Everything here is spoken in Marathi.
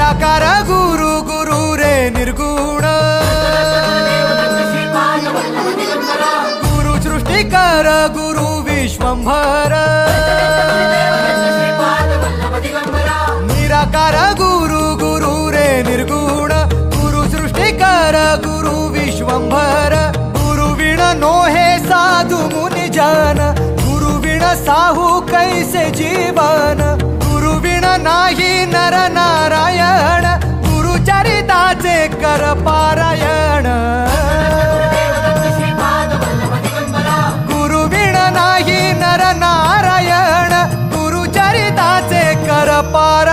निराकार गुरु गुरु रे निर्गुण गुरु सृष्टिकर गुरु विश्वंभर निराकार गुरु गुरु रे निर्गुण गुरु सृष्टिकर गुरु विश्वंभर गुरु विण नोहे साधु मुनि जन गुरु विण साहू कैसे जीवन गुरु विण नाही नर नारायण गुरु चरिताचे कर पारायण गुरु विण नाही नर नारायण गुरु चरिताचे कर पारायण